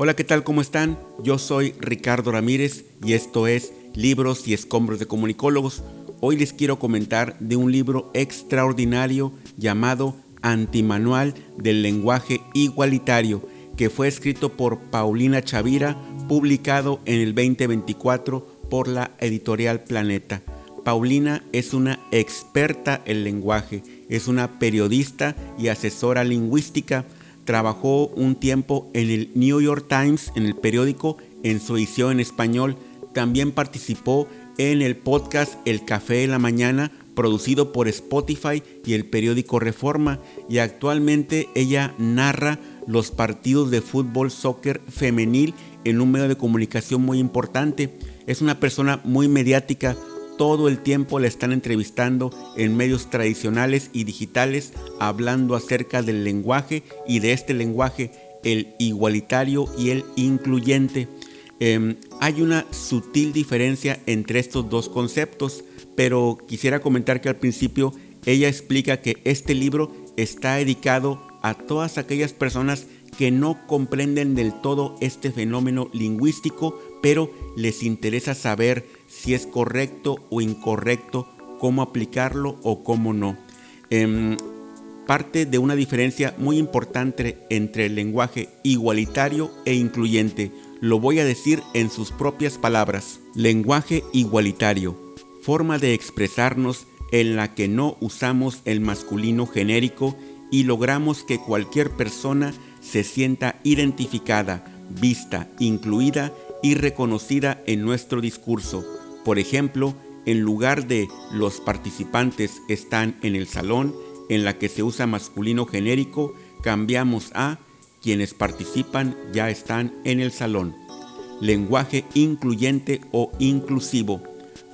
Hola, ¿qué tal? ¿Cómo están? Yo soy Ricardo Ramírez y esto es Libros y Escombros de Comunicólogos. Hoy les quiero comentar de un libro extraordinario llamado Antimanual del Lenguaje Igualitario, que fue escrito por Paulina Chavira, publicado en el 2024 por la editorial Planeta. Paulina es una experta en lenguaje, es una periodista y asesora lingüística. Trabajó un tiempo en el New York Times, en el periódico, en su edición en español. También participó en el podcast El Café de la Mañana, producido por Spotify y el periódico Reforma. Y actualmente ella narra los partidos de fútbol, soccer femenil en un medio de comunicación muy importante. Es una persona muy mediática. Todo el tiempo la están entrevistando en medios tradicionales y digitales, hablando acerca del lenguaje y de este lenguaje, el igualitario y el incluyente. Hay una sutil diferencia entre estos dos conceptos, pero quisiera comentar que al principio ella explica que este libro está dedicado a todas aquellas personas que no comprenden del todo este fenómeno lingüístico, pero les interesa saber si es correcto o incorrecto, cómo aplicarlo o cómo no. Parte de una diferencia muy importante entre el lenguaje igualitario e incluyente. Lo voy a decir en sus propias palabras. Lenguaje igualitario: forma de expresarnos en la que no usamos el masculino genérico y logramos que cualquier persona se sienta identificada, vista, incluida y reconocida en nuestro discurso. Por ejemplo, en lugar de los participantes están en el salón, en la que se usa masculino genérico, cambiamos a quienes participan ya están en el salón. Lenguaje incluyente o inclusivo: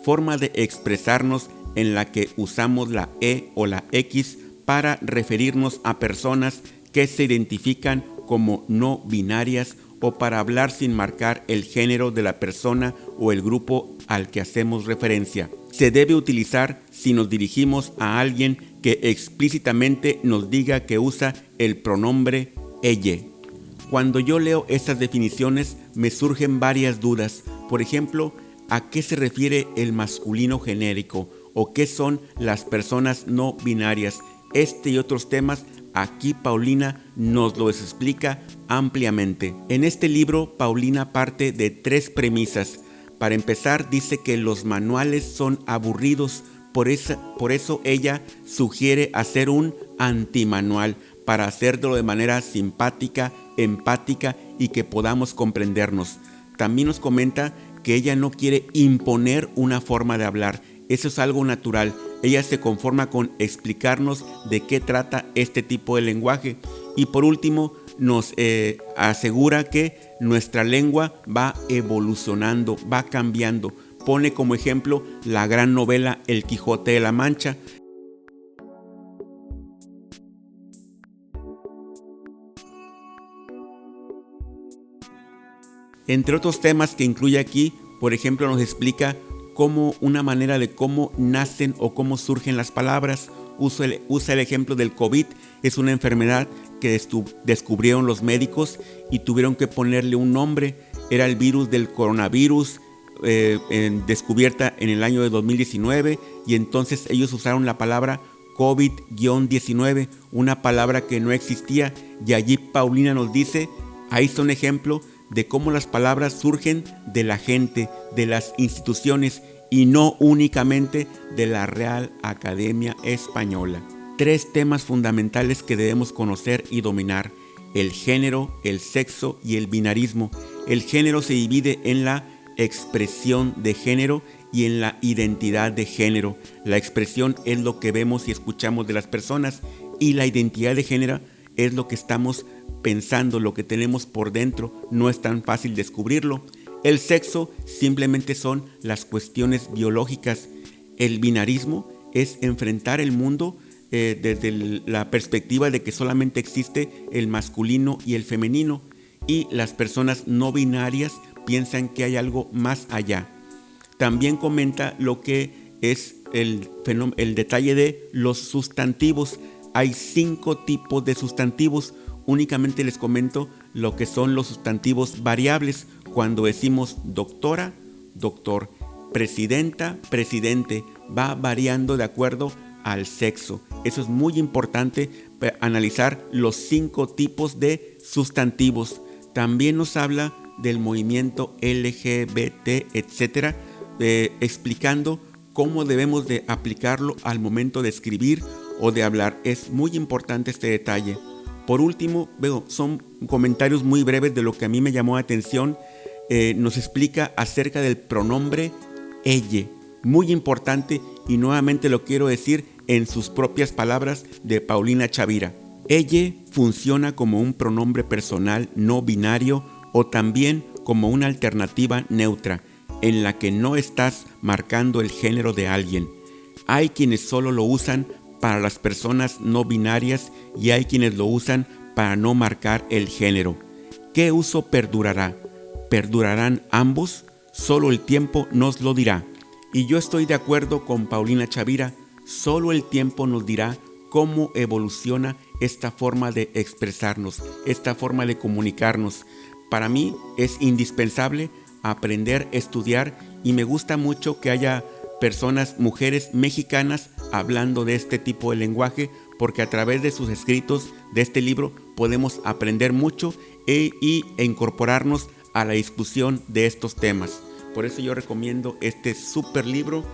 forma de expresarnos en la que usamos la E o la X para referirnos a personas que se identifican como no binarias o para hablar sin marcar el género de la persona o el grupo al que hacemos referencia. Se debe utilizar si nos dirigimos a alguien que explícitamente nos diga que usa el pronombre ella. Cuando yo leo estas definiciones me surgen varias dudas. Por ejemplo, ¿a qué se refiere el masculino genérico? ¿O qué son las personas no binarias? Este y otros temas aquí Paulina nos los explica ampliamente. En este libro, Paulina parte de 3 premisas. Para empezar, dice que los manuales son aburridos, por eso ella sugiere hacer un antimanual para hacerlo de manera simpática, empática y que podamos comprendernos. También nos comenta que ella no quiere imponer una forma de hablar. Eso es algo natural. Ella se conforma con explicarnos de qué trata este tipo de lenguaje. Y por último, nos asegura que nuestra lengua va evolucionando, va cambiando. Pone como ejemplo la gran novela El Quijote de la Mancha. Entre otros temas que incluye aquí, por ejemplo, nos explica cómo una manera de cómo nacen o cómo surgen las palabras. Usa el ejemplo del COVID. Es una enfermedad que descubrieron los médicos y tuvieron que ponerle un nombre. Era el virus del coronavirus, descubierta en el año de 2019, y entonces ellos usaron la palabra COVID-19, una palabra que no existía, y allí Paulina nos dice, ahí está un ejemplo de cómo las palabras surgen de la gente, de las instituciones y no únicamente de la Real Academia Española. 3 temas fundamentales que debemos conocer y dominar: el género, el sexo y el binarismo. El género se divide en la expresión de género y en la identidad de género. La expresión es lo que vemos y escuchamos de las personas, y la identidad de género es lo que estamos pensando, lo que tenemos por dentro. No es tan fácil descubrirlo. El sexo simplemente son las cuestiones biológicas. El binarismo es enfrentar el mundo desde la perspectiva de que solamente existe el masculino y el femenino, y las personas no binarias piensan que hay algo más allá. También comenta lo que es el detalle de los sustantivos. Hay 5 tipos de sustantivos. Únicamente les comento lo que son los sustantivos variables cuando decimos doctora, doctor, presidenta, presidente, va variando de acuerdo al sexo. Eso es muy importante, analizar los 5 tipos de sustantivos. También nos habla del movimiento LGBT, etcétera, explicando cómo debemos de aplicarlo al momento de escribir o de hablar. Es muy importante este detalle. Por último, son comentarios muy breves de lo que a mí me llamó la atención. Nos explica acerca del pronombre ella, muy importante, y nuevamente lo quiero decir en sus propias palabras de Paulina Chavira. Ella funciona como un pronombre personal no binario o también como una alternativa neutra en la que no estás marcando el género de alguien. Hay quienes solo lo usan para las personas no binarias y hay quienes lo usan para no marcar el género. ¿Qué uso perdurará? ¿Perdurarán ambos? Solo el tiempo nos lo dirá. Y yo estoy de acuerdo con Paulina Chavira, solo el tiempo nos dirá cómo evoluciona esta forma de expresarnos, esta forma de comunicarnos. Para mí es indispensable aprender, estudiar, y me gusta mucho que haya personas, mujeres mexicanas hablando de este tipo de lenguaje, porque a través de sus escritos de este libro podemos aprender mucho e incorporarnos a la discusión de estos temas. Por eso yo recomiendo este super libro,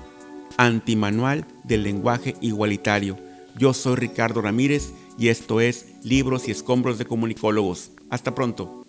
Antimanual del lenguaje igualitario. Yo soy Ricardo Ramírez y esto es Libros y Escombros de Comunicólogos. Hasta pronto.